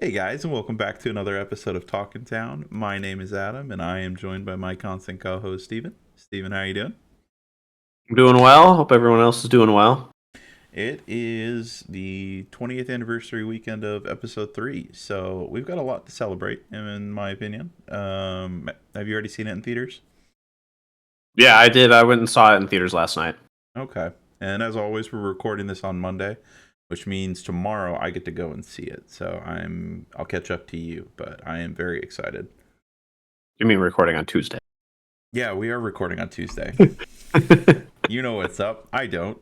Hey guys, and welcome back to another episode of Talkin' Town. My name is Adam, and I am joined by my constant co-host Steven. Steven, how you doing? I'm doing well. Hope everyone else is doing well. It is the 20th anniversary weekend of episode 3, so we've got a lot to celebrate, in my opinion. Have you already seen it in theaters? Yeah, I did. I went and saw it in theaters last night. Okay. And as always, we're recording this on Monday, which means tomorrow I get to go and see it. So I'll catch up to you, but I am very excited. You mean recording on Tuesday? Yeah, we are recording on Tuesday. You know what's up. I don't.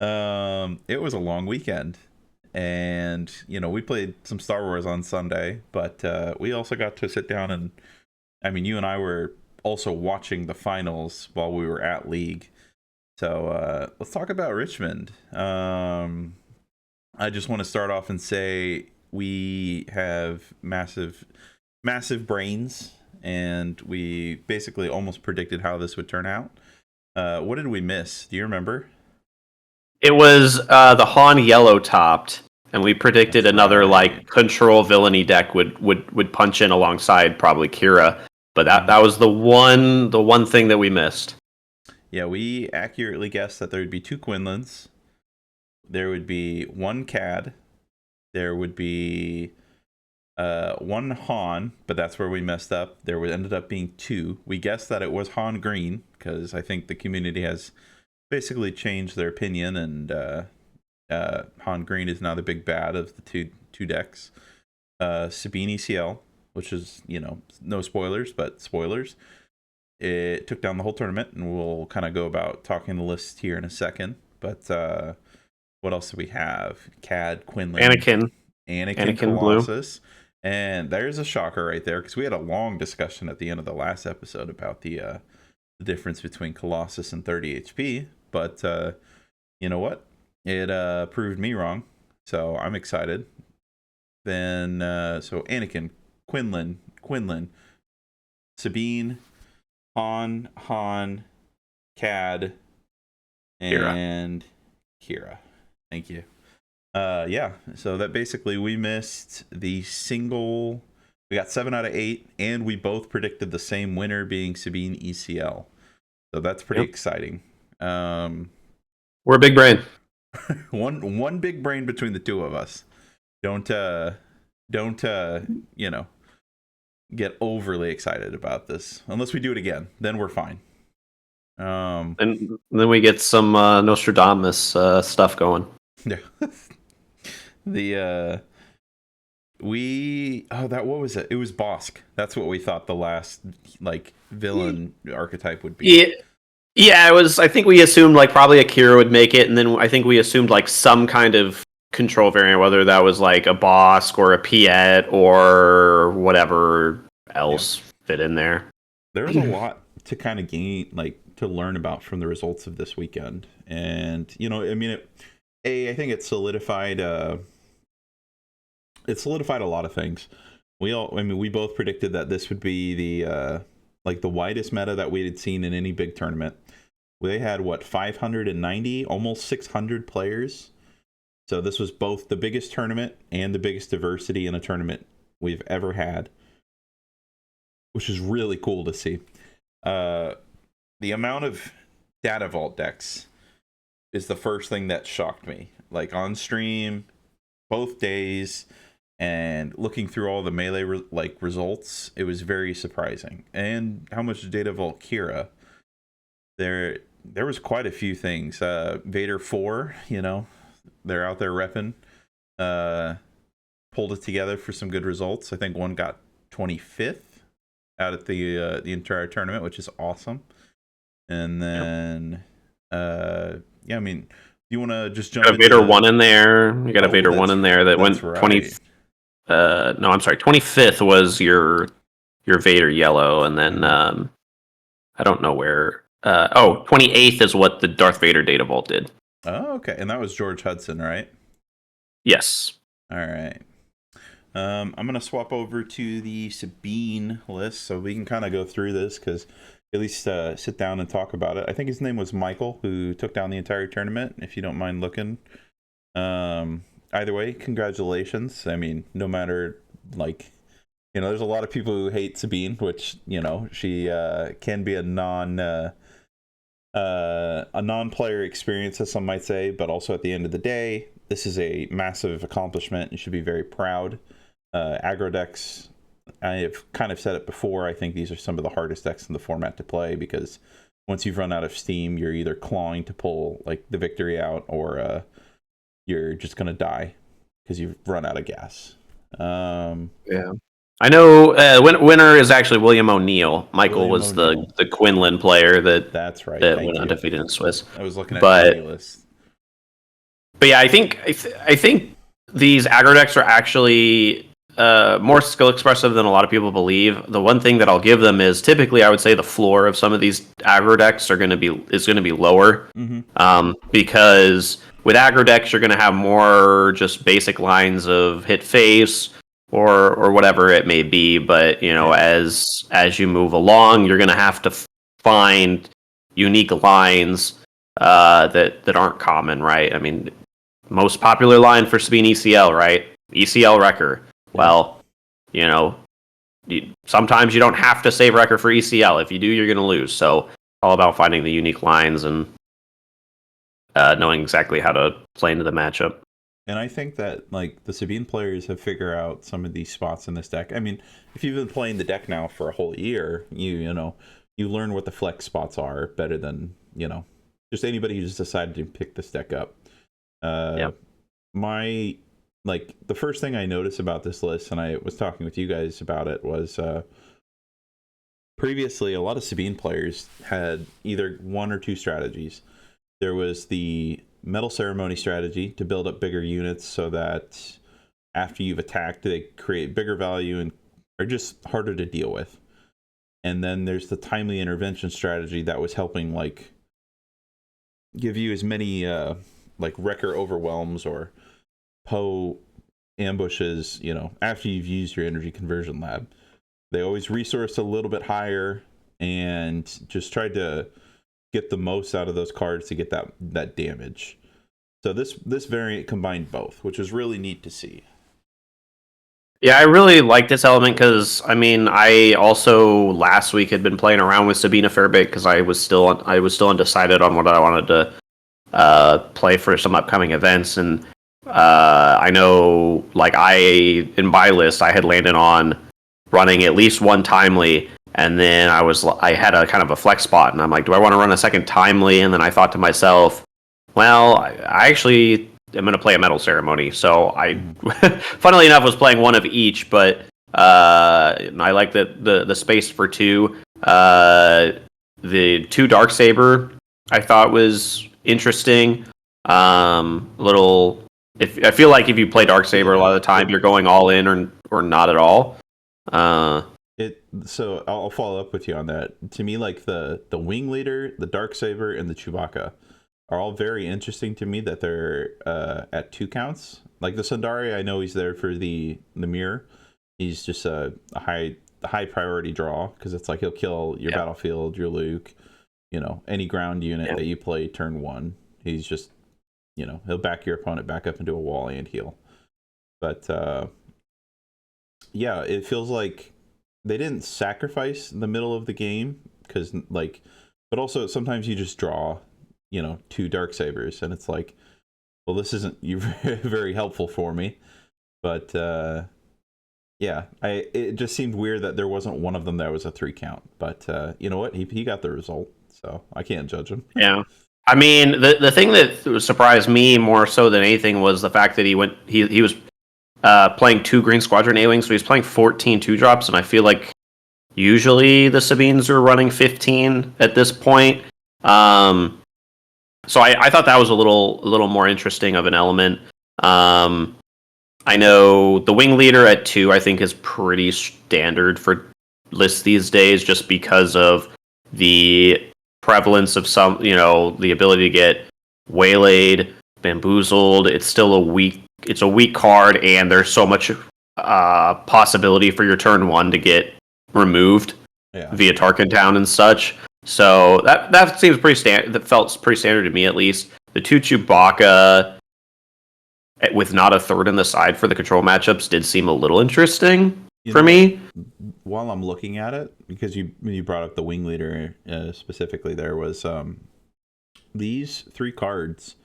It was a long weekend, and we played some Star Wars on Sunday, but we also got to sit down and, I mean, you and I were also watching the finals while we were at League. So let's talk about Richmond. I just want to start off and say we have massive brains, and we basically almost predicted how this would turn out. What did we miss? Do you remember? It was the Han yellow topped, and we predicted That's another right. like control villainy deck would punch in alongside probably Kira, but that Mhm. was the one thing that we missed. Yeah, we accurately guessed that there would be two Quinlans, there would be one Cad, there would be one Han, but that's where we messed up. There would ended up being two. We guessed that it was Han Green because I think the community has basically changed their opinion, and Han Green is now the big bad of the two decks. Sabine ECL, which is no spoilers, but spoilers. It took down the whole tournament, and we'll kind of go about talking the list here in a second. But what else do we have? Cad, Quinlan, Anakin, Anakin, Anakin blue. Colossus. And there's a shocker right there because we had a long discussion at the end of the last episode about the difference between Colossus and 30 HP. But you know what? It proved me wrong. So I'm excited. Then, so Anakin, Quinlan, Sabine, Han, Cad, Kira. and Kira. Thank you. Yeah, so that basically we missed the single. We got 7 out of 8, and we both predicted the same winner being Sabine ECL. So that's pretty Yep, exciting. Um, we're a big brain. one big brain between the two of us. Don't don't you know get overly excited about this. Unless we do it again, then we're fine. Um, And then we get some Nostradamus stuff going. yeah. The we oh that what was it? It was Bosk. That's what we thought the last like villain archetype would be. Yeah, yeah, it was. I think we assumed like probably Akira would make it, and then I think we assumed like some kind of control variant, whether that was like a Bosk or a Piet or whatever Yeah. else fit in there. There's a lot to kind of gain, like to learn about from the results of this weekend. And I mean I think it solidified a lot of things. We both predicted that this would be the like the widest meta that we had seen in any big tournament. They had what 590, almost 600 players. So this was both the biggest tournament and the biggest diversity in a tournament we've ever had, which is really cool to see. Uh, the amount of data vault decks is the first thing that shocked me. Like on stream, both days, and looking through all the melee results, it was very surprising. And how much data vault Kira? There was quite a few things. Vader 4, they're out there repping. Uh, Pulled it together for some good results. I think one got 25th out at the entire tournament, which is awesome. And Yep. then yeah, I mean, you want to just jump Got a into Vader the one in there. You got a oh, Vader one in there that that's went 20. right. No, I'm sorry. 25th was your Vader yellow, and then Hmm. I don't know where. 28th is what the Darth Vader data vault did. Oh, okay. And that was George Hudson, right? Yes. All right. I'm gonna swap over to the Sabine list so we can kind of go through this because at least sit down and talk about it. I think his name was Michael who took down the entire tournament. If you don't mind looking, either way, congratulations. I mean, no matter, like, there's a lot of people who hate Sabine, which, she can be a non-player experience, as some might say, but also at the end of the day, this is a massive accomplishment. You should be very proud. Aggro decks, I have kind of said it before, I think these are some of the hardest decks in the format to play, because once you've run out of steam, you're either clawing to pull like the victory out, or you're just gonna die because you've run out of gas. Yeah, I know. Winner is actually William O'Neill. Michael was O'Neill. the Quinlan player that's right. that went undefeated in Swiss. I was looking at the list. But yeah, I think these aggro decks are actually more skill expressive than a lot of people believe. The one thing that I'll give them is typically I would say the floor of some of these aggro decks is going to be lower, because with aggro decks you're going to have more just basic lines of hit face or whatever it may be. But as you move along, you're going to have to find unique lines that aren't common, right? I mean, most popular line for Sabine ECL, right? ECL Wrecker. Well, sometimes you don't have to save Wrecker for ECL. If you do, you're going to lose. So all about finding the unique lines and knowing exactly how to play into the matchup. And I think that like the Sabine players have figured out some of these spots in this deck. I mean, if you've been playing the deck now for a whole year, you learn what the flex spots are better than just anybody who's decided to pick this deck up. The first thing I noticed about this list, and I was talking with you guys about it, was previously a lot of Sabine players had either one or two strategies. There was the Metal Ceremony strategy to build up bigger units so that after you've attacked, they create bigger value and are just harder to deal with. And then there's the Timely Intervention strategy that was helping give you as many Wrecker Overwhelms or Poe ambushes, after you've used your energy conversion lab. They always resourced a little bit higher and just tried to get the most out of those cards to get that damage. So this variant combined both, which was really neat to see. Yeah, I really like this element because I also last week had been playing around with Sabine a fair bit because I was still undecided on what I wanted to play for some upcoming events, and I know in my list I had landed on running at least one Timely, and then I had a kind of a flex spot, and I'm like, do I want to run a second Timely? And then I thought to myself, well, I actually am going to play a Metal Ceremony. So I, funnily enough, was playing one of each, but I like the space for two. The two Darksaber I thought was interesting. I feel like if you play Darksaber a lot of the time, you're going all in or not at all. So I'll follow up with you on that. To me, the Wing Leader, the Darksaber, and the Chewbacca are all very interesting to me that they're at 2 counts. Like the Sundari, I know he's there for the mirror. He's just a high priority draw because it's he'll kill your battlefield, your Luke, any ground unit that you play turn 1. He's just he'll back your opponent back up into a wall and heal. But it feels like they didn't sacrifice the middle of the game because but also sometimes you just draw 2 Darksabers and it's well, this isn't very helpful for me. But it just seemed weird that there wasn't one of them that was a 3 count. But you know what, he got the result, so I can't judge him. Yeah. I mean, the thing that surprised me more so than anything was the fact that he was playing 2 Green Squadron A-Wings, so he's playing 14 2-drops, and I feel like usually the Sabines are running 15 at this point. So I thought that was a little more interesting of an element. I know the Wing Leader at 2 I think is pretty standard for lists these days just because of the prevalence of some, the ability to get waylaid, bamboozled. It's still a weak card, and there's so much possibility for your turn 1 to get removed via Tarkin Town and such. So that seems pretty standard. That felt pretty standard to me, at least. The 2 Chewbacca, with not a third in the side for the control matchups did seem a little interesting for what? me. While I'm looking at it, because you brought up the wing leader specifically, there was these 3 cards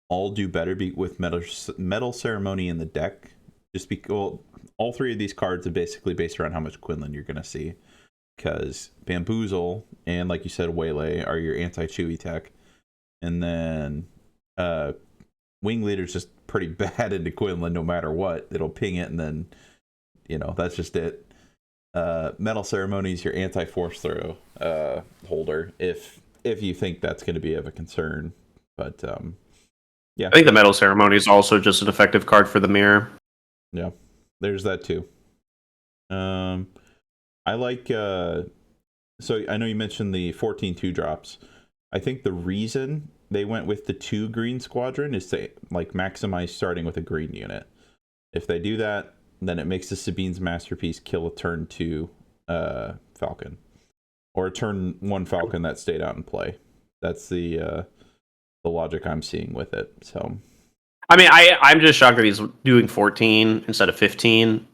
all do better with metal ceremony in the deck. Just because all 3 of these cards are basically based around how much Quinlan you're gonna see. Because Bamboozle and, like you said, Waylay are your anti-chewy tech, and then Wing Leader's just pretty bad into Quinlan no matter what. It'll ping it, and then that's just it. Metal Ceremony is your anti-force throw holder if you think that's going to be of a concern. But yeah, I think the Metal Ceremony is also just an effective card for the mirror. Yeah, there's that too. I like so I know you mentioned the 14-2 drops. I think the reason they went with the 2 green squadron is to like maximize starting with a green unit. If they do that, then it makes the Sabine's Masterpiece kill a turn 2 Falcon, or a turn 1 Falcon that stayed out in play. That's the logic I'm seeing with it. So, I mean, I'm just shocked that he's doing 14 instead of 15.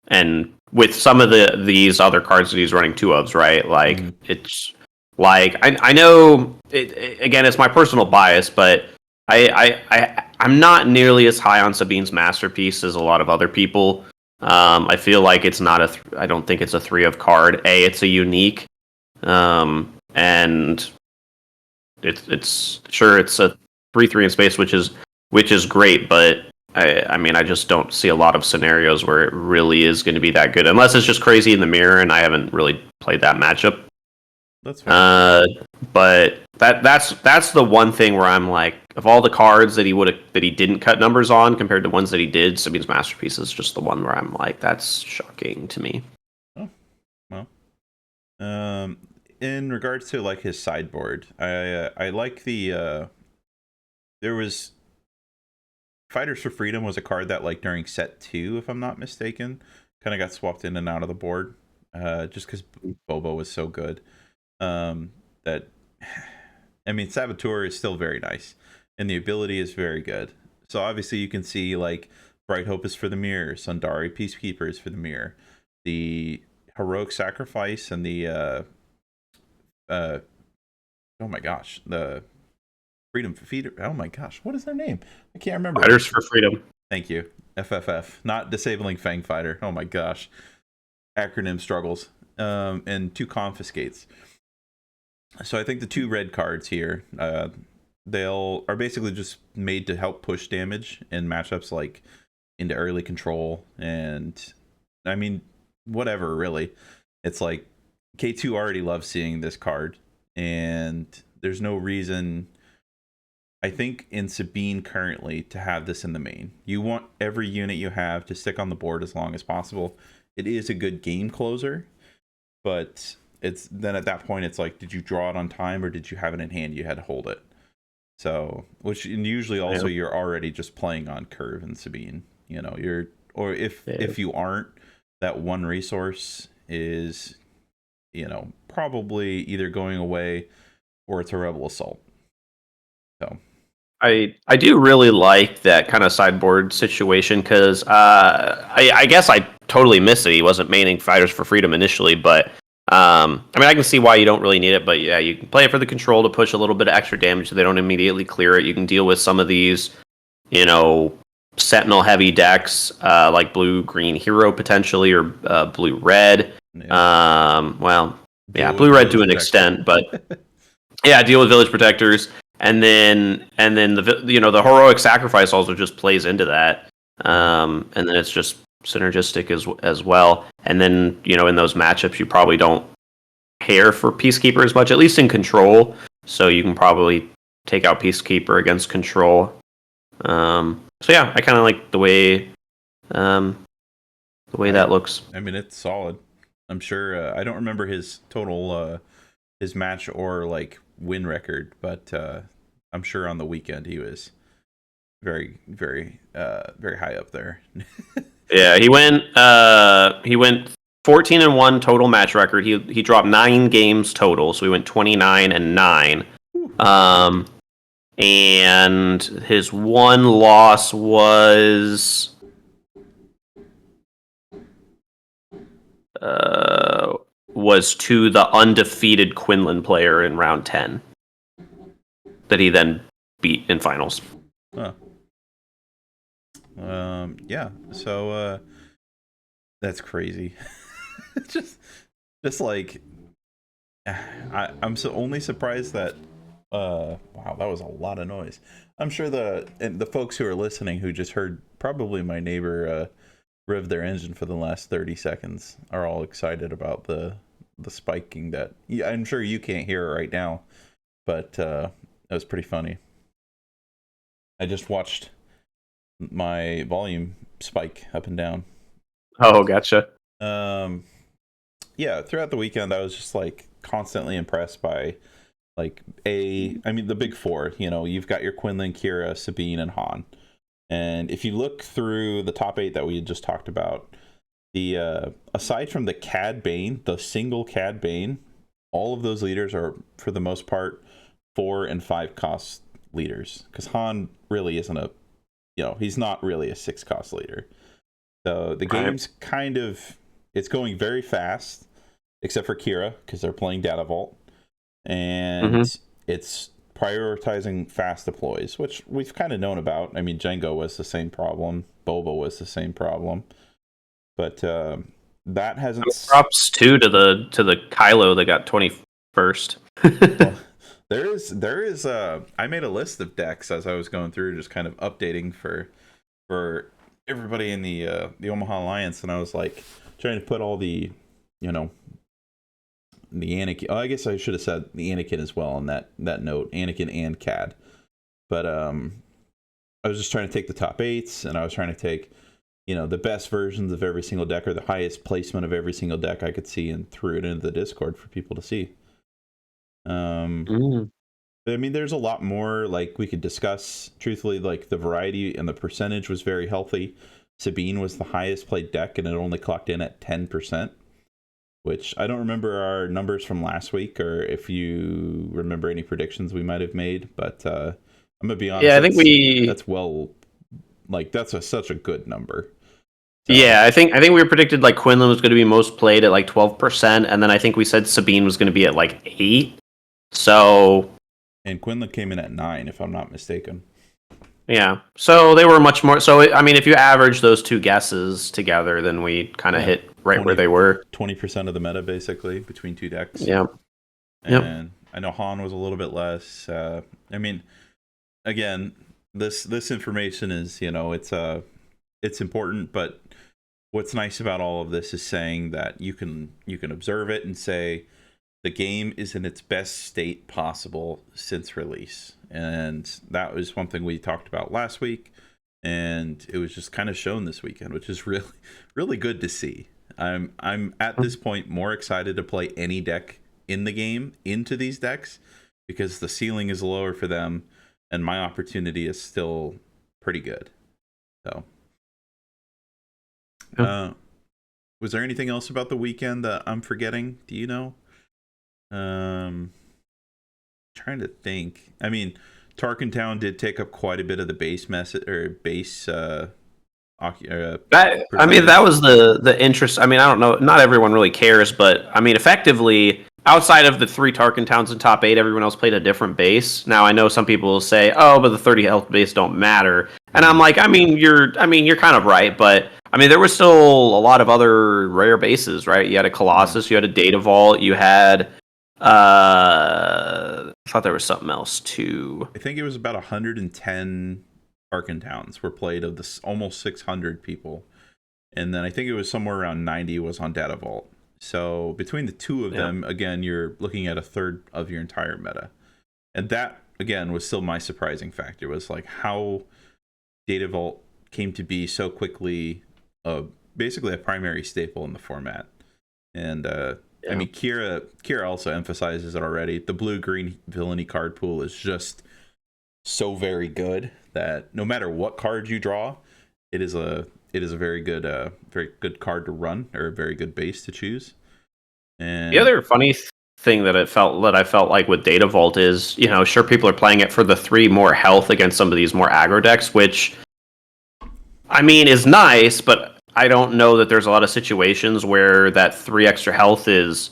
And with some of these other cards that he's running 2 ofs, right? Like it's like I know again, it's my personal bias, but I'm not nearly as high on Sabine's Masterpiece as a lot of other people. I feel like it's not I don't think it's a 3 of card. It's a unique, and it's sure it's a 3/3 in space, which is great, but I mean, I just don't see a lot of scenarios where it really is going to be that good, unless it's just crazy in the mirror, and I haven't really played that matchup. That's fair. But that's the one thing where I'm like, of all the cards that he didn't cut numbers on compared to ones that he did, Sabine's Masterpiece is just the one where I'm like, that's shocking to me. Oh, well. In regards to like his sideboard, I like the there was Fighters for Freedom was a card that, like, during set 2, if I'm not mistaken, kind of got swapped in and out of the board, just because Bobo was so good. That, I mean, Saboteur is still very nice, and the ability is very good. So obviously you can see, like, Bright Hope is for the mirror, Sundari Peacekeeper is for the mirror, the Heroic Sacrifice, and the oh my gosh, the Freedom Feeder. Oh my gosh, what is their name? I can't remember. Fighters for Freedom. Thank you. FFF, not Disabling Fang Fighter. Oh my gosh, acronym struggles. And 2 confiscates. So I think the 2 red cards here, they'll are basically just made to help push damage in matchups like into early control, and I mean whatever really. It's like K2 already loves seeing this card, and there's no reason, I think, in Sabine currently to have this in the main. You want every unit you have to stick on the board as long as possible. It is a good game closer, but it's then at that point it's like, did you draw it on time or did you have it in hand? You had to hold it. So, which and usually also you're already just playing on curve in Sabine. Or if you aren't, that one resource is, probably either going away or it's a rebel assault. So I do really like that kind of sideboard situation because I guess I totally missed it. He wasn't maining Fighters for Freedom initially, but I mean, I can see why you don't really need it. But yeah, you can play it for the control to push a little bit of extra damage so they don't immediately clear it. You can deal with some of these, Sentinel heavy decks like Blue-Green Hero potentially, or Blue-Red. yeah. Blue-Red to an extent, but yeah, deal with Village Protectors. And then the Heroic Sacrifice also just plays into that, and then it's just synergistic as well. And then in those matchups you probably don't care for Peacekeeper as much, at least in control. So you can probably take out Peacekeeper against control. So yeah, I kind of like the way that looks. I mean, it's solid. I'm sure. I don't remember his total his match or like win record, but I'm sure on the weekend he was very, very, very high up there. Yeah, he went 14-1 total match record. He dropped 9 games total, so he went 29-9. and his one loss was to the undefeated Quinlan player in round 10 that he then beat in finals. Huh. Yeah. So that's crazy. just like I'm so only surprised that wow, that was a lot of noise. I'm sure the folks who are listening who just heard probably my neighbor rev their engine for the last 30 seconds are all excited about the spiking that I'm sure you can't hear it right now, but that was pretty funny. I just watched my volume spike up and down. Oh, gotcha. Yeah, throughout the weekend I was just like constantly impressed by like the big four. You've got your Quinlan, Kira, Sabine, and Han. And if you look through the top 8 that we had just talked about, the aside from the Cad Bane, the single Cad Bane, all of those leaders are for the most part 4 and 5 cost leaders, because Han really isn't he's not really a 6 cost leader. So the game's kind of, it's going very fast, except for Kira, because they're playing Data Vault, and it's prioritizing fast deploys, which we've kind of known about. I mean, Django was the same problem, Boba was the same problem, but that hasn't. Props too to the Kylo that got 21st. Well, there is I made a list of decks as I was going through, just kind of updating for everybody in the Omaha Alliance, and I was like trying to put all the the Anakin. Oh, I guess I should have said the Anakin as well on that note, Anakin and Cad. But I was just trying to take the top 8s, and I was trying to take the best versions of every single deck, or the highest placement of every single deck I could see, and threw it into the Discord for people to see. I mean, there's a lot more like we could discuss. Truthfully, like the variety and the percentage was very healthy. Sabine was the highest played deck, and it only clocked in at 10%, which I don't remember our numbers from last week, or if you remember any predictions we might have made. But I'm gonna be honest. Yeah, I think that's such a good number. So. Yeah, I think we were predicted like Quinlan was going to be most played at like 12%, and then I think we said Sabine was going to be at like 8. So. And Quinlan came in at 9, if I'm not mistaken. Yeah, so they were much more. So I mean, if you average those two guesses together, then we kind of hit right where they were. 20% of the meta, basically, between 2 decks. Yeah. And I know Han was a little bit less. I mean, again, this information is it's important, but what's nice about all of this is saying that you can observe it and say the game is in its best state possible since release. And that was one thing we talked about last week, and it was just kind of shown this weekend, which is really, really good to see. I'm at this point more excited to play any deck in the game into these decks, because the ceiling is lower for them, and my opportunity is still pretty good. So, was there anything else about the weekend that I'm forgetting? Do you know? Trying to think. I mean, Tarkentown did take up quite a bit of the base message or base. That was the interest. I mean, I don't know. Not everyone really cares, but I mean, effectively, outside of the 3 Tarkentowns in top 8, everyone else played a different base. Now, I know some people will say, "Oh, but the 30 health base don't matter," and I'm like, you're kind of right, but I mean, there was still a lot of other rare bases, right? You had a Colossus, you had a Data Vault, you had. I thought there was something else too. I think it was about 110 Tarkentowns were played of this almost 600 people, and then I think it was somewhere around 90 was on Data Vault. So between the 2 of them, again, you're looking at a third of your entire meta, and that again was still my surprising factor, was like how Data Vault came to be so quickly, basically a primary staple in the format. And I mean, Kira also emphasizes it already. The blue-green villainy card pool is just so very good that no matter what card you draw, it is a very good card to run, or a very good base to choose. And the other funny thing that I felt like with Data Vault is, you know, sure, people are playing it for the 3 more health against some of these more aggro decks, which I mean is nice, but I don't know that there's a lot of situations where that 3 extra health is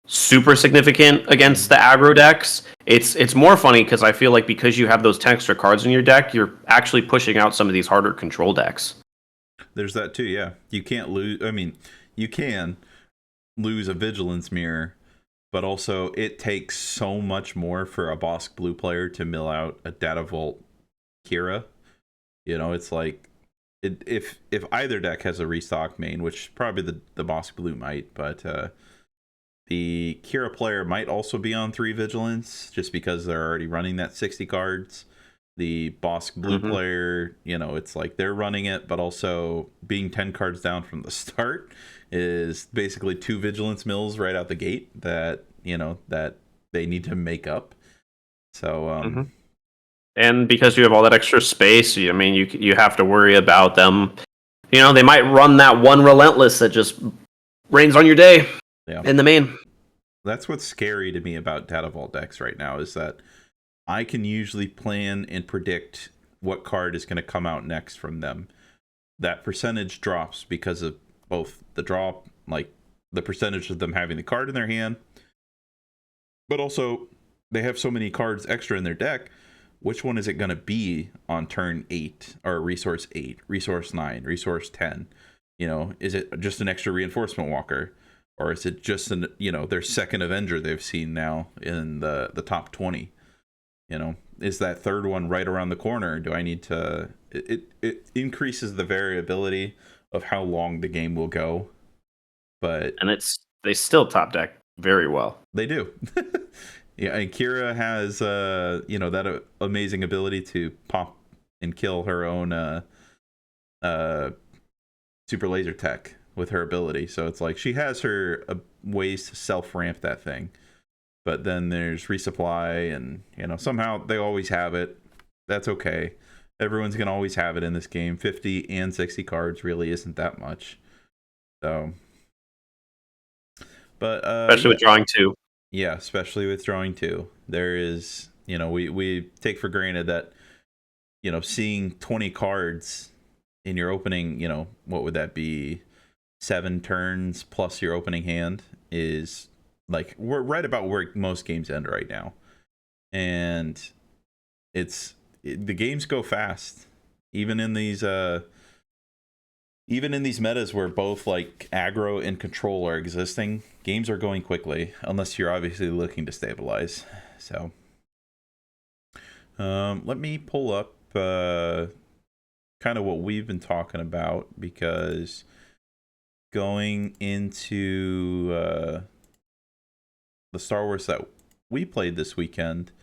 super significant against the aggro decks. It's more funny because I feel like because you have those 10 extra cards in your deck, you're actually pushing out some of these harder control decks. There's that too, yeah. You can't lose. I mean, you can lose a Vigilance Mirror, but also it takes so much more for a Bosk Blue player to mill out a Data Vault Kira. You know, it's like if either deck has a restock main, which probably the Bosk Blue might, but the Kira player might also be on 3 Vigilance just because they're already running that 60 cards. The Bosk Blue player, you know, it's like they're running it, but also being 10 cards down from the start is basically 2 Vigilance mills right out the gate that, you know, that they need to make up. So, and because you have all that extra space, I mean, you have to worry about them. You know, they might run that one Relentless that just rains on your day in the main. That's what's scary to me about Data Vault decks right now is that I can usually plan and predict what card is going to come out next from them. That percentage drops because of both the drop, like the percentage of them having the card in their hand, but also they have so many cards extra in their deck. Which one is it going to be on turn 8 or resource 8, resource 9, resource 10? You know, is it just an extra reinforcement walker? Or is it just their second Avenger they've seen now in the top 20? You know, is that third one right around the corner? Do I need to... It increases the variability of how long the game will go. But... And they still top deck very well. They do. Yeah, and Kira has, that amazing ability to pop and kill her own super laser tech with her ability. So it's like she has her ways to self-ramp that thing. But then there's resupply, and somehow they always have it. That's okay. Everyone's gonna always have it in this game. 50 and 60 cards really isn't that much. So, but especially with drawing 2. Yeah, especially with drawing 2. There is, we take for granted that, seeing 20 cards in your opening, what would that be? 7 turns plus your opening hand is like we're right about where most games end right now. And the games go fast. Even in these metas where both like aggro and control are existing, games are going quickly unless you're obviously looking to stabilize. So let me pull up kind of what we've been talking about, because going into the Star Wars that we played this weekend,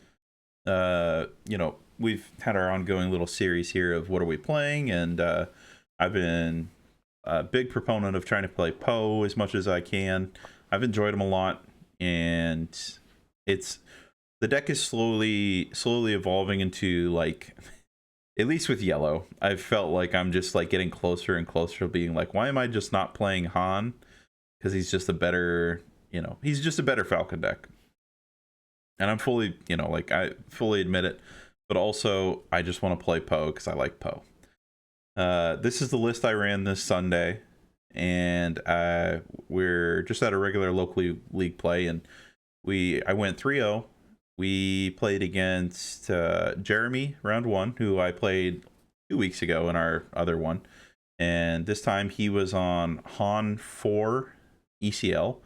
we've had our ongoing little series here of what are we playing, and I've been a big proponent of trying to play Poe as much as I can. I've enjoyed him a lot, and the deck is slowly evolving into, like, at least with Yellow, I've felt like I'm just like getting closer and closer to being like, why am I just not playing Han? Because he's just a better Falcon deck. And I'm fully, I fully admit it. But also, I just want to play Poe because I like Poe. This is the list I ran this Sunday. And we're just at a regular local league play. And I went 3-0. We played against Jeremy, round 1, who I played 2 weeks ago in our other one. And this time he was on Han 4 ECL.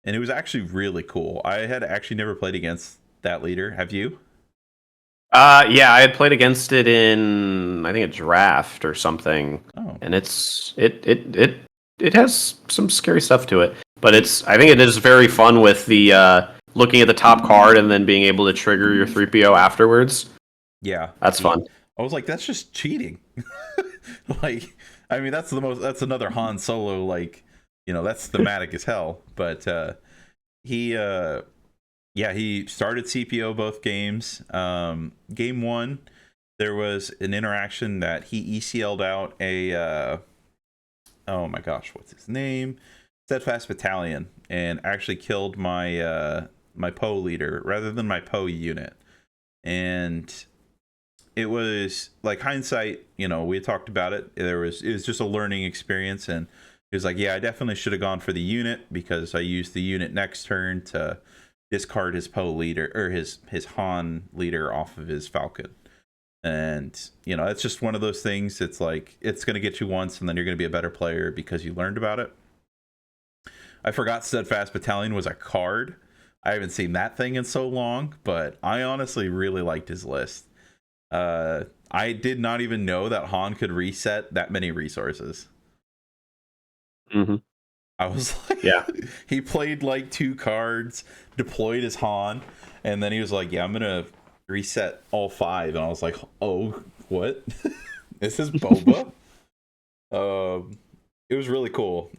And it was actually really cool. I had actually never played against that leader. Have you? Yeah, I had played against it in, I think, a draft or something. Oh. And it has some scary stuff to it. But I think it is very fun with the looking at the top card and then being able to trigger your 3PO afterwards. Yeah. That's fun. I was like, that's just cheating. Like, I mean, that's another Han Solo, like, that's thematic as hell. But he started CPO both games. Game 1, there was an interaction that he ECL'd out a oh my gosh, what's his name? Steadfast Battalion and actually killed my my Poe leader rather than my Poe unit. And it was like hindsight, you know, we had talked about it. It was just a learning experience, and he was like, yeah, I definitely should have gone for the unit because I used the unit next turn to discard his Poe leader or his Han leader off of his Falcon. And, you know, it's just one of those things. It's like, it's going to get you once and then you're going to be a better player because you learned about it. I forgot Steadfast Battalion was a card. I haven't seen that thing in so long, but I honestly really liked his list. I did not even know that Han could reset that many resources. Mm-hmm. I was like, yeah. He played like 2 cards, deployed his Han, and then he was like, yeah, I'm going to reset all 5. And I was like, oh, what? This is Boba? It was really cool.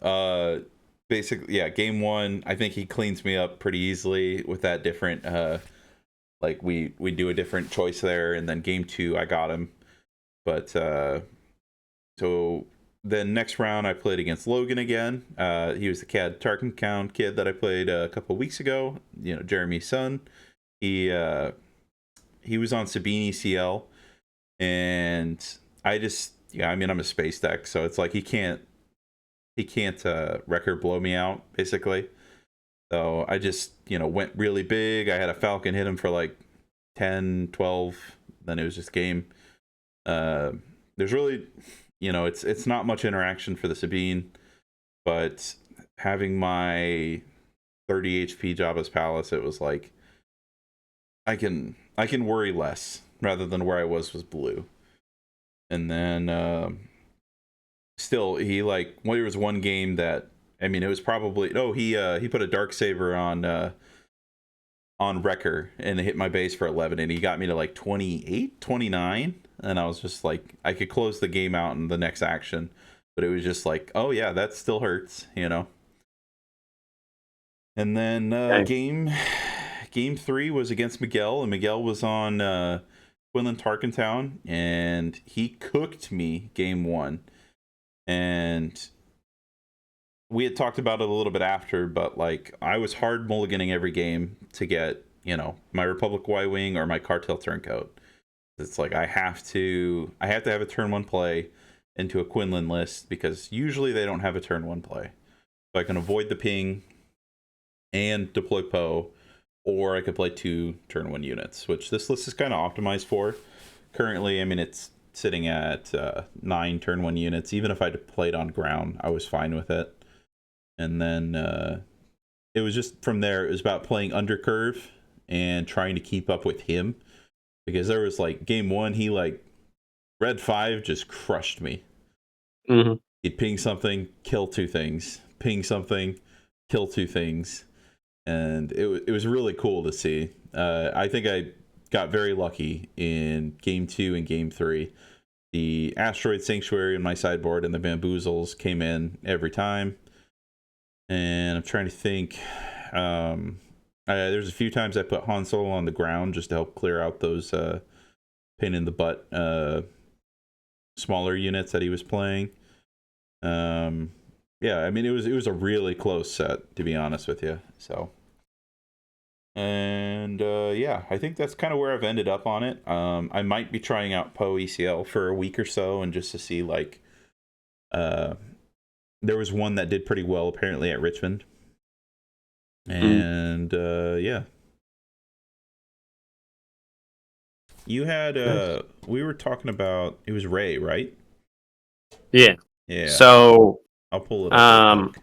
Basically, yeah, game 1, I think he cleans me up pretty easily with that different, like we do a different choice there, and then game 2, I got him. But, so then next round, I played against Logan again. He was the Cad Tarkin kid that I played a couple weeks ago, you know, Jeremy's son. He was on Sabine ECL, and I just, yeah, I mean, I'm a space deck, so it's like he can't record blow me out, basically. So I just, you know, went really big. I had a Falcon hit him for like 10, 12, then it was just game. There's really, you know, it's not much interaction for the Sabine, but having my 30 HP Jabba's Palace, it was like, I can worry less rather than where I was blue. And then still, he like, well, there was one game that, I mean, it was probably, he put a Darksaber on Wrecker and it hit my base for 11, and he got me to like 28, 29, and I was just like, I could close the game out in the next action, but it was just like, oh yeah, that still hurts, you know. And then game 3 was against Miguel, and Miguel was on Quinlan Tarkentown, and he cooked me game 1. And we had talked about it a little bit after, but like I was hard mulliganing every game to get, you know, my Republic Y-Wing or my Cartel Turncoat. It's like I have to have a turn 1 play into a Quinlan list because usually they don't have a turn 1 play. So I can avoid the ping and deploy Poe, or I could play 2 turn 1 units, which this list is kind of optimized for. Currently, I mean, it's sitting at 9 turn 1 units. Even if I played on ground, I was fine with it. And then it was just from there, it was about playing undercurve and trying to keep up with him. Because there was like game 1, he like red 5 just crushed me. Mm-hmm. He'd ping something, kill 2 things. Ping something, kill 2 things. And it was really cool to see. I think I got very lucky in game 2 and game 3. The Asteroid Sanctuary in my sideboard and the Bamboozles came in every time. And I'm trying to think. There's a few times I put Han Solo on the ground just to help clear out those pain in the butt smaller units that he was playing. Yeah, I mean, it was a really close set, to be honest with you. So, and yeah, I think that's kind of where I've ended up on it. I might be trying out Poe ECL for a week or so, and just to see, like, there was one that did pretty well apparently at Richmond, and yeah. You had we were talking about, it was Rey, right? Yeah. Yeah. So I'll pull it up.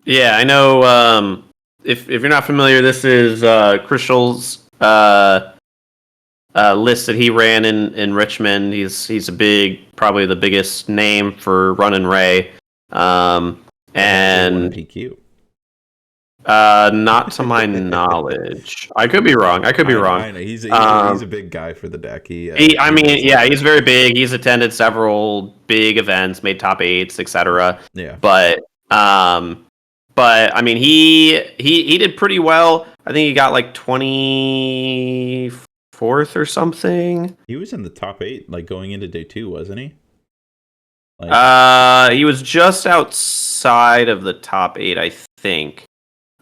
Yeah, I know. If you're not familiar, this is Crystal's list that he ran in Richmond. He's a probably the biggest name for running Rey. And PQ. Not to my knowledge. I could be wrong. I know. He's a big guy for the deck. He's very big. He's attended several big events, made top 8s, etc. Yeah. But I mean, he did pretty well. I think he got like 24th or something. He was in the top 8, like going into day 2, wasn't he? He was just outside. outside of the top 8, I think.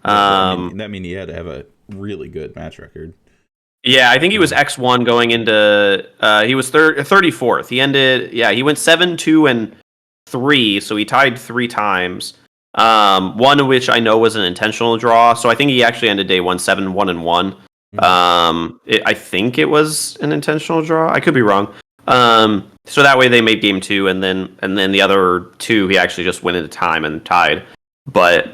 That mean you had to have a really good match record. Yeah, I think he was X1 going into. He was 34th. He ended. Yeah, he went 7-2-3, so he tied 3 times. One of which I know was an intentional draw. So I think he actually ended day 1 7-1-1. I think it was an intentional draw. I could be wrong. So that way they made game 2, and then the other 2 he actually just went into time and tied. But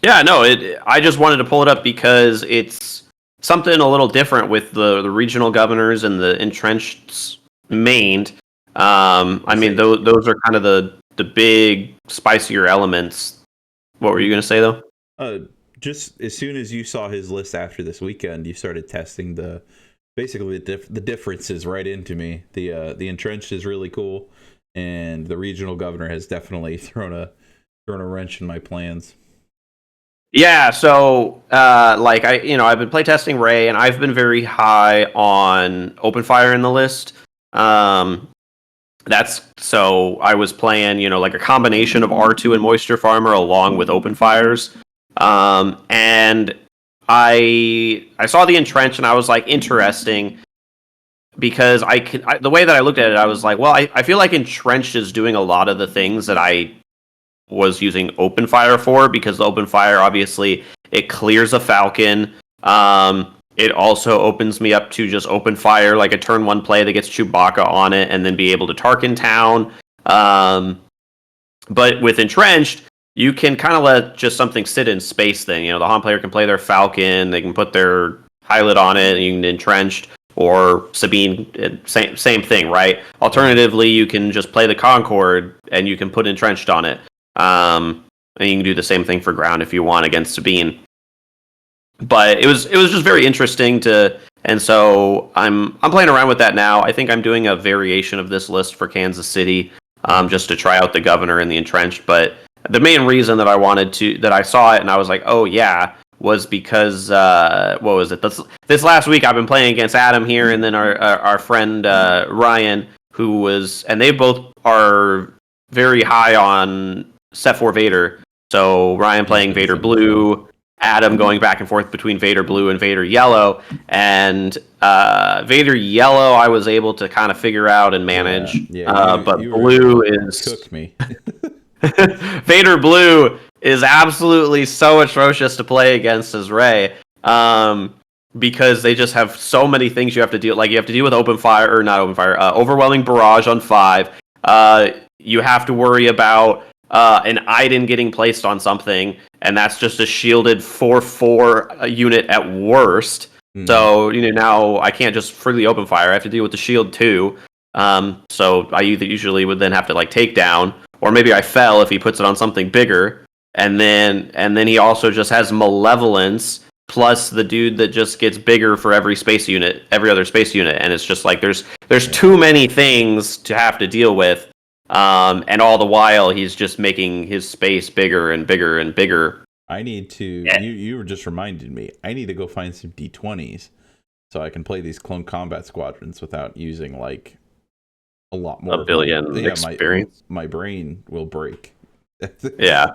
yeah, no, I just wanted to pull it up because it's something a little different with the regional governors and the entrenched mained. I mean, those are kind of the big spicier elements. What were you going to say though? Just as soon as you saw his list after this weekend, you started testing basically the differences right into me. The entrenched is really cool, and the regional governor has definitely thrown a wrench in my plans. Yeah, so like I've been playtesting Rey, and I've been very high on open fire in the list. That's so I was playing, like a combination of R2 and Moisture Farmer along with open fires. And I saw the entrenched and I was like, interesting, because the way that I looked at it, I was like, well, I feel like entrenched is doing a lot of the things that I was using open fire for, because the open fire, obviously it clears a Falcon. It also opens me up to just open fire like a turn 1 play that gets Chewbacca on it and then be able to Tarkin town. But with entrenched, you can kind of let just something sit in space then. The Han player can play their Falcon, they can put their pilot on it, and you can entrenched, or Sabine, same thing, right? Alternatively, you can just play the Concorde and you can put entrenched on it. And you can do the same thing for ground if you want against Sabine. But it was just very interesting and so I'm playing around with that now. I think I'm doing a variation of this list for Kansas City, just to try out the governor and the entrenched. But the main reason that I saw it and I was like, oh yeah, was because what was it? This last week I've been playing against Adam here, and then our friend Ryan, and they both are very high on Set 4 Vader. So Ryan playing Vader Blue, Adam going back and forth between Vader Blue and Vader Yellow. And Vader Yellow I was able to kind of figure out and manage. But Blue is... cooked me. Vader Blue is absolutely so atrocious to play against as Rey. Because they just have so many things you have to deal. Like, you have to deal with overwhelming barrage on 5. You have to worry about an Iden getting placed on something, and that's just a shielded 4/4 unit at worst. So now I can't just freely open fire. I have to deal with the shield too. So I usually would then have to take down, or maybe I fell if he puts it on something bigger, and then he also just has malevolence plus the dude that just gets bigger for every other space unit, and it's just like there's too many things to have to deal with. And all the while, he's just making his space bigger and bigger and bigger. I need to... You were just reminded me. I need to go find some D20s so I can play these clone combat squadrons without using, a lot more. A billion experience. My brain will break. Yeah.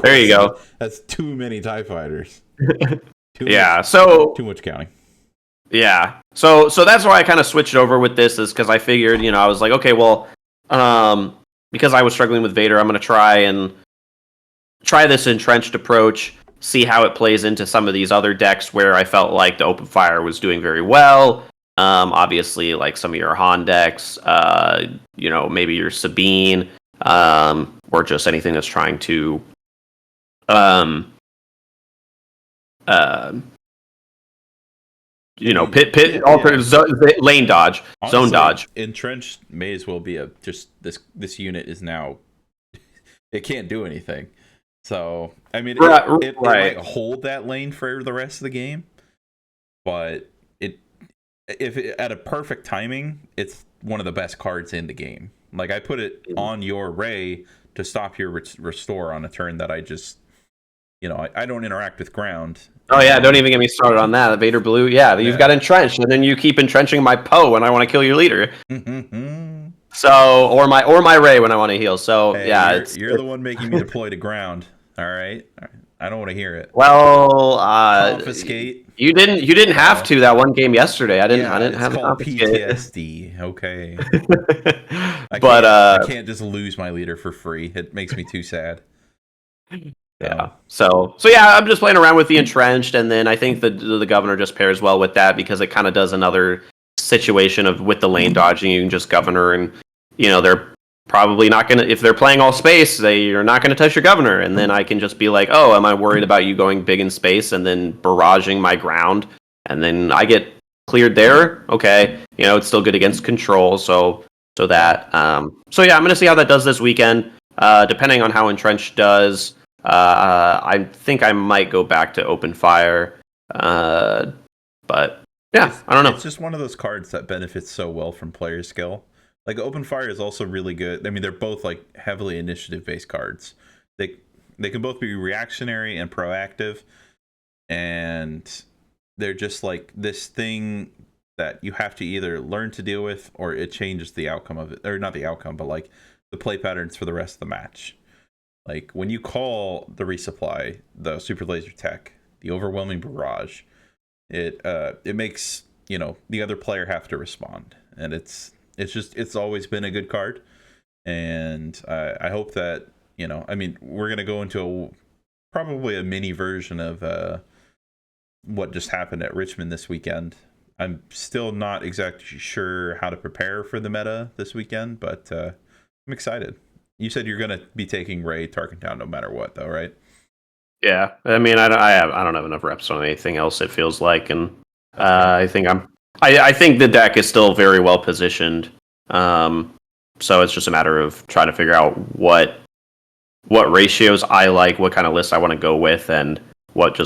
There you go. That's too many TIE fighters. Too much counting. Yeah. So that's why I kind of switched over with this, is because I figured, I was like, okay, well... because I was struggling with Vader, I'm going to try this entrenched approach, see how it plays into some of these other decks where I felt like the open fire was doing very well. Obviously, like some of your Han decks, maybe your Sabine, or just anything that's trying to lane dodge, honestly, zone dodge. Entrenched may as well be this unit is now it can't do anything. So I mean, it might hold that lane for the rest of the game, but if at a perfect timing, it's one of the best cards in the game. Like, I put it on your Rey to stop your restore on a turn that I just, I don't interact with ground. Oh yeah, don't even get me started on that. Vader Blue, you've got entrenched, and then you keep entrenching my Poe, and I want to kill your leader. So So or my Ray when I want to heal. So Hey, yeah, you're the one making me deploy to ground. All right, I don't want to hear it. well, Confiscate. you didn't have Oh, to that one game yesterday. I yeah, didn't it's have the called confiscate. PTSD. Okay, But I can't just lose my leader for free. It makes me too sad. yeah. So So yeah, I'm just playing around with the entrenched, and then I think the governor just pairs well with that because it kind of does another situation of with the lane dodging. You can just governor, and they're probably not gonna if they're playing all space, you're not gonna touch your governor, and then I can just be like, oh, am I worried about you going big in space and then barraging my ground, and then I get cleared there? Okay, it's still good against control, so that so yeah, I'm gonna see how that does this weekend. Depending on how entrenched does. I think I might go back to open fire, but yeah, I don't know. It's just one of those cards that benefits so well from player skill. Like open fire is also really good. I mean, they're both like heavily initiative based cards. They can both be reactionary and proactive, and they're just like this thing that you have to either learn to deal with or it changes the outcome of it, or not the outcome, but like the play patterns for the rest of the match. Like when you call the resupply, the super laser tech, the overwhelming barrage, it makes the other player have to respond, and it's always been a good card, and I hope that I mean we're gonna go into probably a mini version of what just happened at Richmond this weekend. I'm still not exactly sure how to prepare for the meta this weekend, but I'm excited. You said you're gonna be taking Ray Tarkentown no matter what, though, right? Yeah, I mean, I don't have enough reps on anything else. It feels like, and I think I think the deck is still very well positioned. So it's just a matter of trying to figure out what ratios I like, what kind of list I want to go with, and what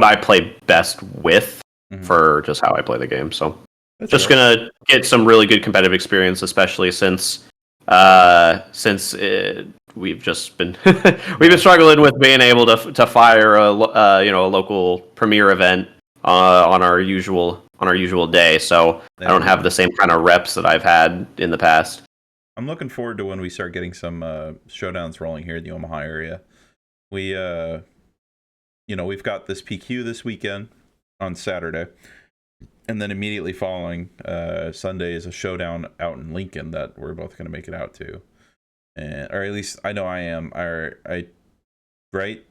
I play best with for just how I play the game. So That's just fair. gonna get some really good competitive experience, especially since we've just been we've been struggling with being able to fire a local premier event on our usual day. So I There don't we have go. the same kind of reps that I've had in the past. I'm looking forward to when we start getting some showdowns rolling here in the Omaha area. We we've got this PQ this weekend on Saturday, and then immediately following Sunday is a showdown out in Lincoln that we're both going to make it out to, or at least I know I am. Right?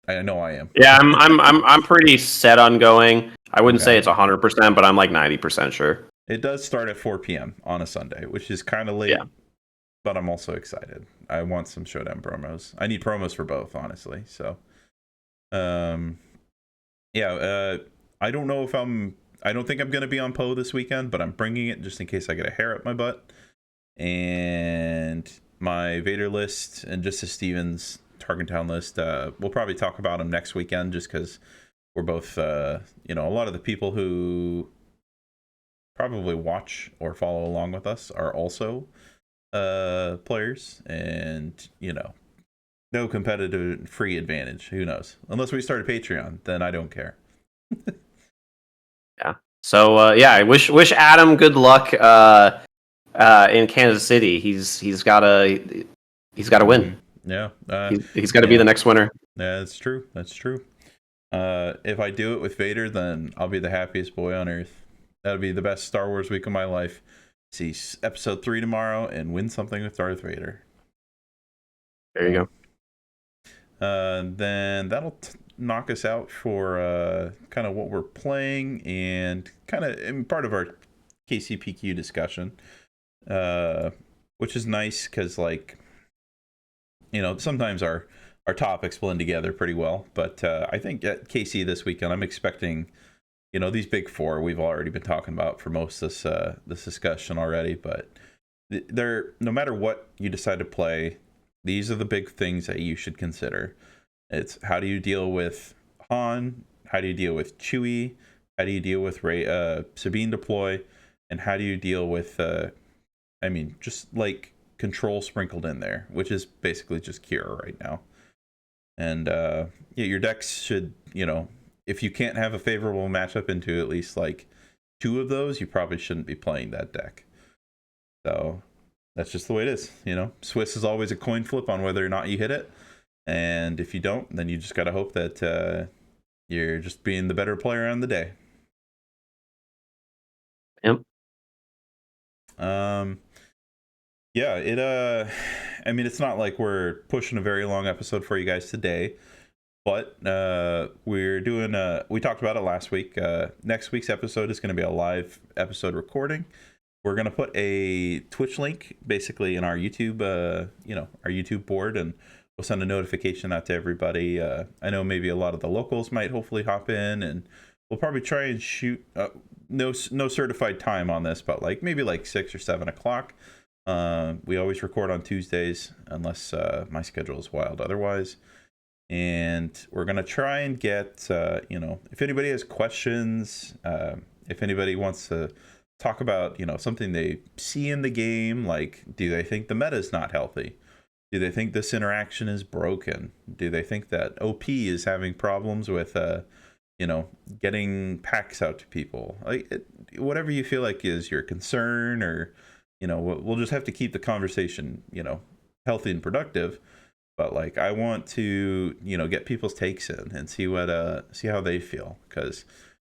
I know I am. Yeah, I'm pretty set on going. I wouldn't say Okay. it's 100%, but I'm like 90% sure. It does start at 4 p.m. on a Sunday, which is kind of late, Yeah. but I'm also excited. I want some showdown promos. I need promos for both, honestly. So, yeah. I don't know if I don't think I'm going to be on Poe this weekend, but I'm bringing it just in case I get a hair up my butt. And my Vader list and just a Stevens Tarkentown list. We'll probably talk about them next weekend just because we're both, a lot of the people who probably watch or follow along with us are also players, and no competitive free advantage. Who knows? Unless we start a Patreon, then I don't care. Yeah. So yeah, I wish Adam good luck in Kansas City. He's got to win. Yeah. He's got to be the next winner. Yeah, that's true. That's true. If I do it with Vader, then I'll be the happiest boy on earth. That'll be the best Star Wars week of my life. See episode 3 tomorrow and win something with Darth Vader. There you go. Then that'll knock us out for kind of what we're playing and kind of part of our KCPQ discussion, which is nice because sometimes our topics blend together pretty well. But I think at KC this weekend, I'm expecting these big four we've already been talking about for most of this discussion already, but they're no matter what you decide to play, these are the big things that you should consider. It's how do you deal with Han, how do you deal with Chewie, how do you deal with Sabine deploy, and how do you deal with just like control sprinkled in there, which is basically just Kira right now. And your decks should, if you can't have a favorable matchup into at least like 2 of those, you probably shouldn't be playing that deck. So that's just the way it is. Swiss is always a coin flip on whether or not you hit it. And if you don't, then you just got to hope that you're just being the better player on the day. Yep. Yeah, it's not like we're pushing a very long episode for you guys today, but we're doing we talked about it last week. Next week's episode is going to be a live episode recording. We're going to put a Twitch link basically in our YouTube our YouTube board, and we'll send a notification out to everybody. I know maybe a lot of the locals might hopefully hop in, and we'll probably try and shoot no certified time on this, but maybe 6 or 7 o'clock. We always record on Tuesdays unless my schedule is wild otherwise. And we're going to try and get, if anybody has questions, if anybody wants to talk about, something they see in the game, do they think the meta is not healthy? Do they think this interaction is broken? Do they think that OP is having problems with, getting packs out to people? Whatever you feel like is your concern, or, we'll just have to keep the conversation, healthy and productive. But I want to, get people's takes in and see how they feel, because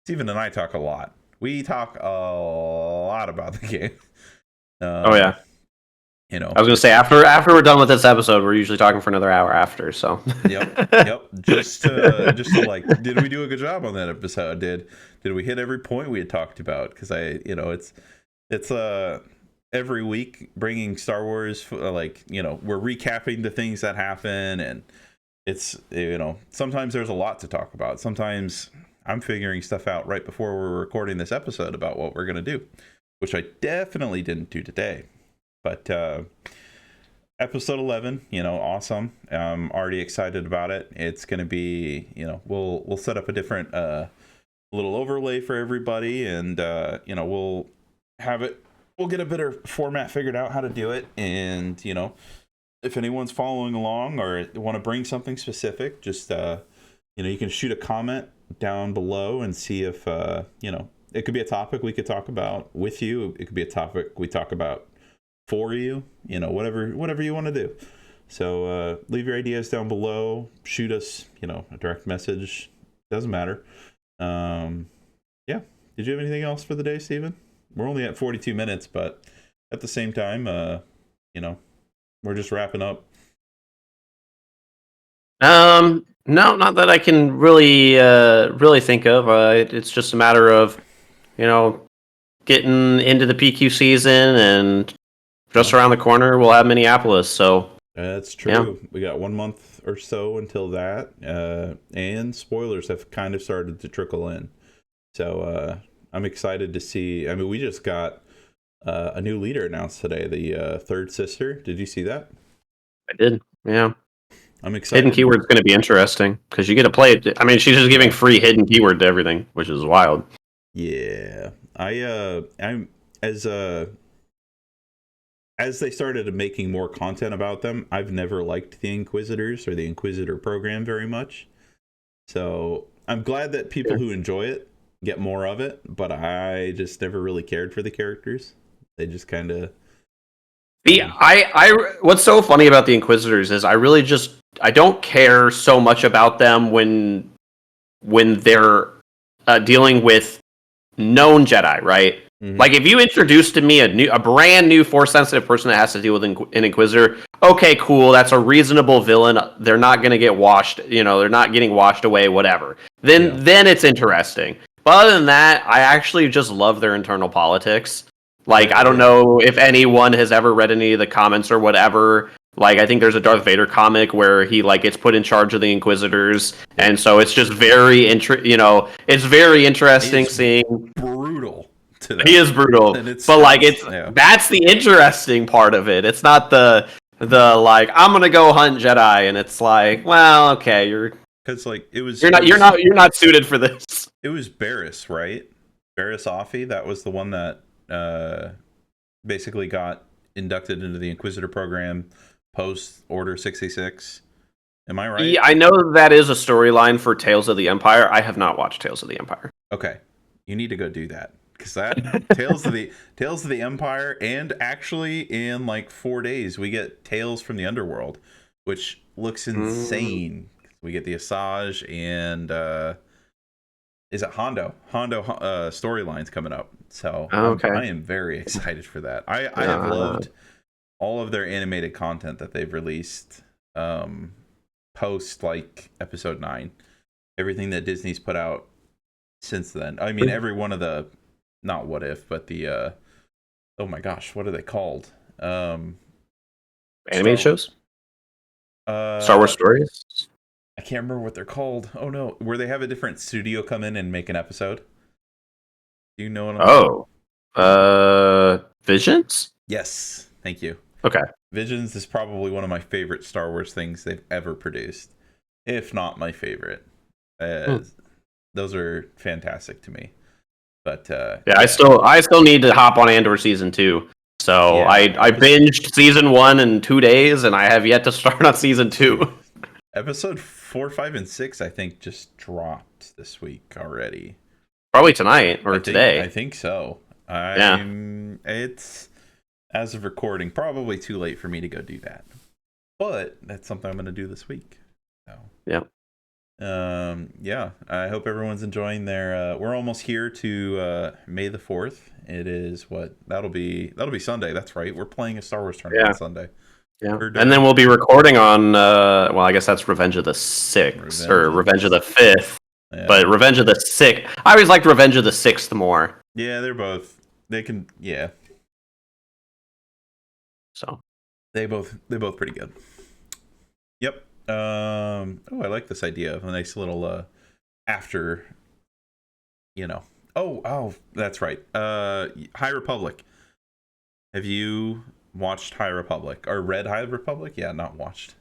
Steven and I talk a lot. We talk a lot about the game. Oh yeah. I was gonna say after we're done with this episode, we're usually talking for another hour after. So. Yep. Just to did we do a good job on that episode? Did we hit every point we had talked about? Because it's every week bringing Star Wars, we're recapping the things that happen, and it's sometimes there's a lot to talk about. Sometimes I'm figuring stuff out right before we're recording this episode about what we're gonna do, which I definitely didn't do today. But episode 11, awesome. I'm already excited about it. It's gonna be, we'll set up a different little overlay for everybody, and we'll get a better format figured out how to do it. And if anyone's following along or want to bring something specific, just you can shoot a comment down below and see if it could be a topic we could talk about with you. It could be a topic we talk about for you, whatever you want to do. So leave your ideas down below, shoot us a direct message, doesn't matter. Yeah, did you have anything else for the day, Steven? We're only at 42 minutes, but at the same time, we're just wrapping up. No, not that I can really think of. It's just a matter of, getting into the PQ season, and just around the corner we'll have Minneapolis. So that's true. Yeah. We got 1 month or so until that, and spoilers have kind of started to trickle in. So I'm excited to see. I mean, we just got a new leader announced today, the third sister. Did you see that? I did. Yeah. I'm excited. Hidden keyword's going to be interesting because you get to play it. I mean, she's just giving free hidden keyword to everything, which is wild. Yeah, I'm as they started making more content about them, I've never liked the Inquisitors or the Inquisitor program very much. So I'm glad that people who enjoy it get more of it, but I just never really cared for the characters. They just kind of... what's so funny about the Inquisitors is I don't care so much about them when they're dealing with known Jedi, right? Mm-hmm. Like if you introduced to me a brand new Force sensitive person that has to deal with an Inquisitor, okay, cool, that's a reasonable villain. They're not going to get washed, they're not getting washed away, whatever. Then it's interesting. But other than that, I actually just love their internal politics. I don't know if anyone has ever read any of the comments or whatever. I think there's a Darth Vader comic where he gets put in charge of the Inquisitors, and so it's just very it's very interesting seeing. Brutal. He is brutal, but that's the interesting part of it. It's not the I'm gonna go hunt Jedi, and it's well, okay, you're you're not suited for this. It was Barriss, right? Barriss Offee. That was the one that basically got inducted into the Inquisitor program post Order 66. Am I right? Yeah, I know that is a storyline for Tales of the Empire. I have not watched Tales of the Empire. Okay, you need to go do that because that Tales of the Empire, and actually in like 4 days we get Tales from the Underworld, which looks insane. We get the Asajj and is it Hondo storylines coming up. So I am very excited for that. I have loved all of their animated content that they've released post like episode 9. Everything that Disney's put out since then. I mean, every one of the, not What If, but the oh my gosh, what are they called? Animated shows? Star Wars stories? I can't remember what they're called. Oh no, where they have a different studio come in and make an episode. Do you know what I'm talking? Visions? Yes, thank you. Okay. Visions is probably one of my favorite Star Wars things they've ever produced, if not my favorite. Those are fantastic to me. But yeah, I still need to hop on Andor season 2. So yeah, I binged season 1 in 2 days, and I have yet to start on season 2. Episode 4, 5, and 6, I think, just dropped this week already. Probably tonight or today. I think so. It's, as of recording, probably too late for me to go do that. But that's something I'm going to do this week. So. Yeah. Yeah, I hope everyone's enjoying their we're almost here to May the 4th. It is that'll be Sunday. That's right. We're playing a Star Wars tournament on Sunday. Yeah. And then we'll be recording on well, I guess that's Revenge of the 6th or Revenge of the 5th. Yeah. But Revenge of the 6th. I always liked Revenge of the 6th more. Yeah, they can So they both pretty good. Yep. I like this idea of a nice little after, Oh, that's right. High Republic. Have you watched High Republic or read High Republic? Yeah, not watched.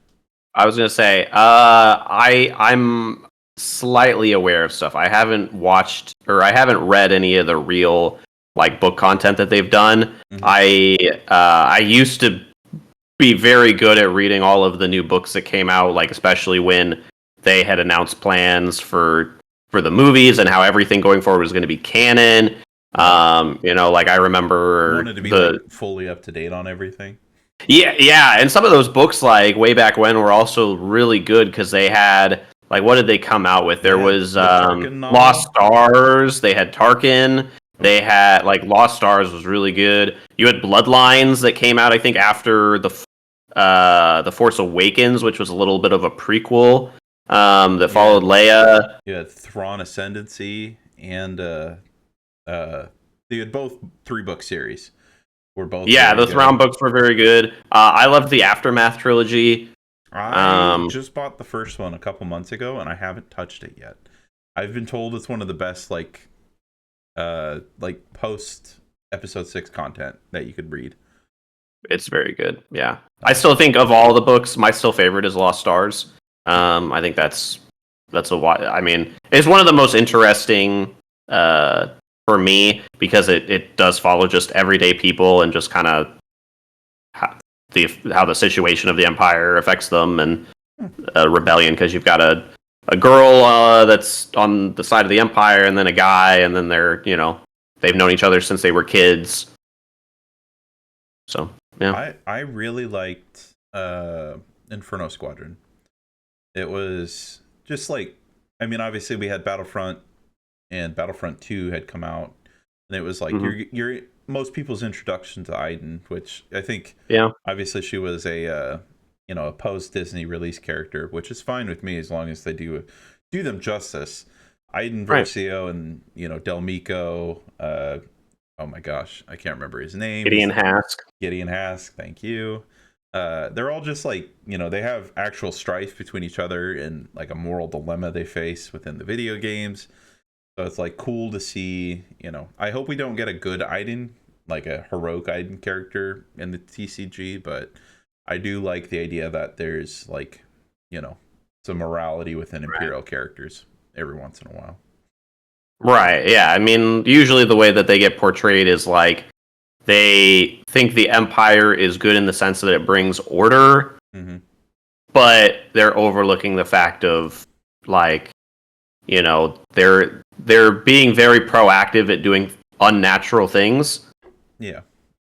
I was gonna say, I'm slightly aware of stuff. I haven't watched or I haven't read any of the real like book content that they've done. Mm-hmm. I used to be very good at reading all of the new books that came out, like especially when they had announced plans for the movies and how everything going forward was going to be canon. Like I remember wanted to be like fully up to date on everything. Yeah, and some of those books, like way back when, were also really good because they had like what did they come out with? There was Lost Stars. They had Tarkin. They had like Lost Stars was really good. You had Bloodlines that came out, I think, after the Force Awakens, which was a little bit of a prequel that followed Leia. You had Thrawn Ascendancy, and you had both 3-book series. Were both the Thrawn books were very good. I loved the Aftermath trilogy. I just bought the first one a couple months ago, and I haven't touched it yet. I've been told it's one of the best like post episode 6 content that you could read. It's very good. Yeah, I still think of all the books, my still favorite is Lost Stars. I think that's I mean, it's one of the most interesting for me because it does follow just everyday people and just kind of how the situation of the Empire affects them and rebellion, because you've got a girl that's on the side of the Empire and then a guy, and then they're they've known each other since they were kids. So yeah, I really liked Inferno Squadron. It was just like, I mean, obviously we had Battlefront, and Battlefront 2 had come out, and it was like your most people's introduction to Iden, which I think, obviously she was a a post Disney release character, which is fine with me as long as they do them justice. Iden Versio and Del Mico, oh my gosh, I can't remember his name. Gideon Hask, thank you. They're all just like, they have actual strife between each other and like a moral dilemma they face within the video games. So it's like cool to see, I hope we don't get a good Iden, like a heroic Iden character in the TCG, but I do like the idea that there's like, some morality within Imperial characters every once in a while. Right, yeah. I mean, usually the way that they get portrayed is like they think the Empire is good in the sense that it brings order, but they're overlooking the fact of like, they're being very proactive at doing unnatural things. Yeah.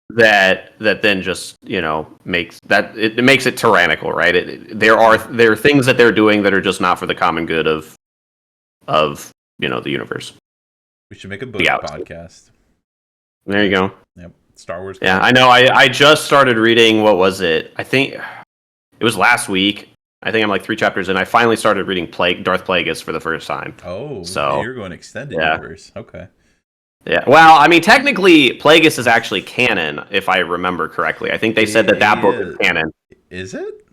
That then just makes it makes it tyrannical, right? There are things that they're doing that are just not for the common good of the universe. We should make a book podcast. There you go. Yep. Star Wars. Yeah, I know. I just started reading. What was it? I think it was last week. I think I'm like 3 chapters in. I finally started reading Darth Plagueis for the first time. Oh, so you're going extended universe. Okay. Yeah. Well, I mean, technically, Plagueis is actually canon, if I remember correctly. I think they said that book is canon. Is it?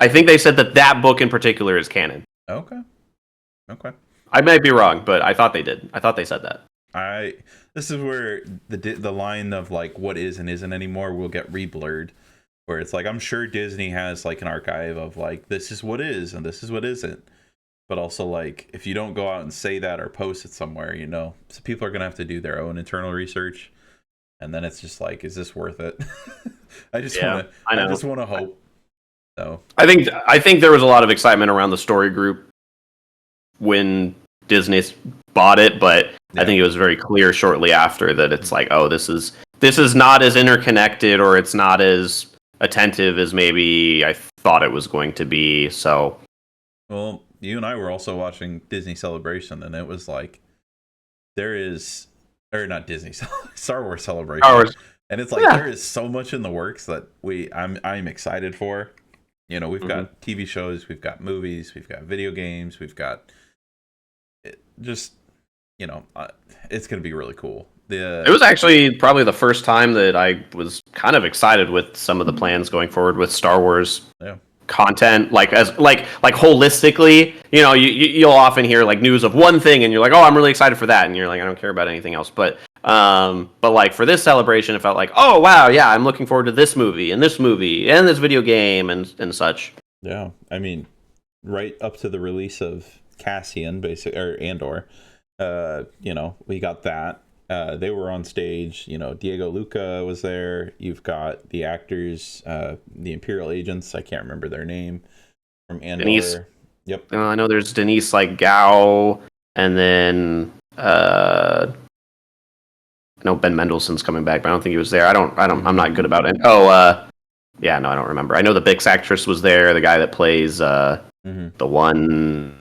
I think they said that book in particular is canon. Okay. I might be wrong, but I thought they did. I thought they said that. This is where the line of like what is and isn't anymore will get reblurred, where it's like I'm sure Disney has like an archive of like this is what is and this is what isn't. But also, like, if you don't go out and say that or post it somewhere, so people are going to have to do their own internal research. And then it's just like, is this worth it? I just want to hope. So I think there was a lot of excitement around the story group when Disney bought it, but I think it was very clear shortly after that it's like, oh, this is not as interconnected or it's not as attentive as maybe I thought it was going to be. So, well, you and I were also watching Disney Celebration, and it was like not Disney Star Wars Celebration, and it's like there is so much in the works that I'm excited for. We've got TV shows, we've got movies, we've got video games, we've got it's gonna be really cool. It was actually probably the first time that I was kind of excited with some of the plans going forward with Star Wars. Yeah. Content like holistically, you'll often hear like news of one thing and you're like, oh, I'm really excited for that, and you're like, I don't care about anything else. But like for this celebration, it felt like, oh wow, yeah, I'm looking forward to this movie and this video game and such. Yeah, I mean, right up to the release of Cassian, Andor, we got that. They were on stage. Diego Luca was there. You've got the actors, the Imperial agents. I can't remember their name from Andor. Denise. Yep. I know there's Denise Gao, and then I know Ben Mendelsohn's coming back, but I don't think he was there. I'm not good about it. Yeah, no, I don't remember. I know the Bix actress was there. The guy that plays the one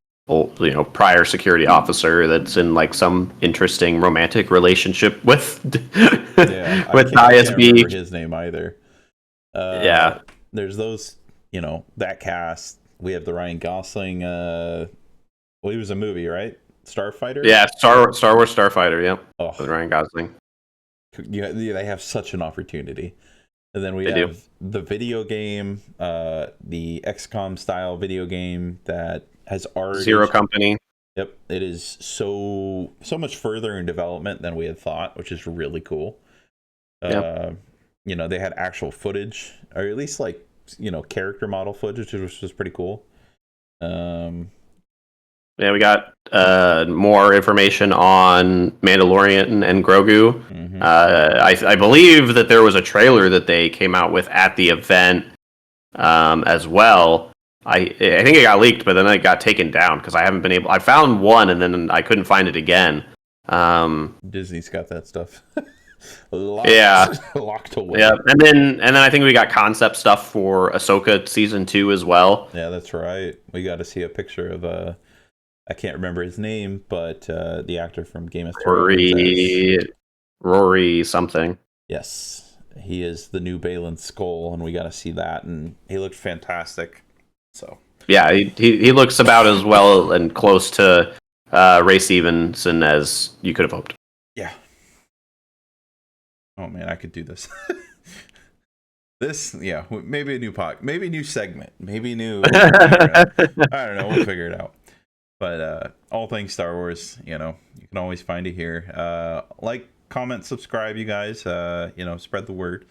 prior security officer that's in like some interesting romantic relationship with with ISB. I can't remember his name either. There's those, that cast. We have the Ryan Gosling. He was a movie, right? Starfighter. Yeah, Star Wars Starfighter. Yep. Oh, with Ryan Gosling. Yeah, they have such an opportunity. And then we have the video game, the XCOM style video game that has already Zero Company. Yep, it is so much further in development than we had thought, which is really cool. Yep. They had actual footage, or at least like character model footage, which was pretty cool. Yeah, we got more information on Mandalorian and Grogu. Mm-hmm. I believe that there was a trailer that they came out with at the event as well. I think it got leaked, but then it got taken down because I haven't been able. I found one and then I couldn't find it again. Disney's got that stuff. Locked away. Yeah, and then I think we got concept stuff for Ahsoka season 2 as well. Yeah, that's right. We got to see a picture of I can't remember his name, but the actor from Game of Thrones. Rory something. Yes, he is the new Balin Skull, and we got to see that, and he looked fantastic. So yeah, he looks about as well and close to Ray Stevenson as you could have hoped. Yeah. Oh man, I could do this. Maybe a new maybe a new segment, maybe new. I don't know. We'll figure it out. But all things Star Wars, you can always find it here. Like, comment, subscribe, you guys. Spread the word.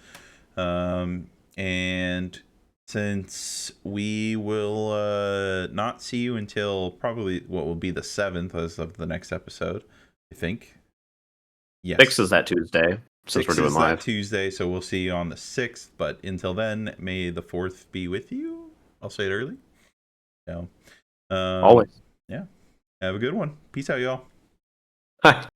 And since we will not see you until probably what will be the 7th as of the next episode, I think. Yes. 6th is that Tuesday, since we're doing live. Tuesday, so we'll see you on the 6th. But until then, may the 4th be with you. I'll say it early. Always. Yeah. Have a good one. Peace out, y'all. Hi.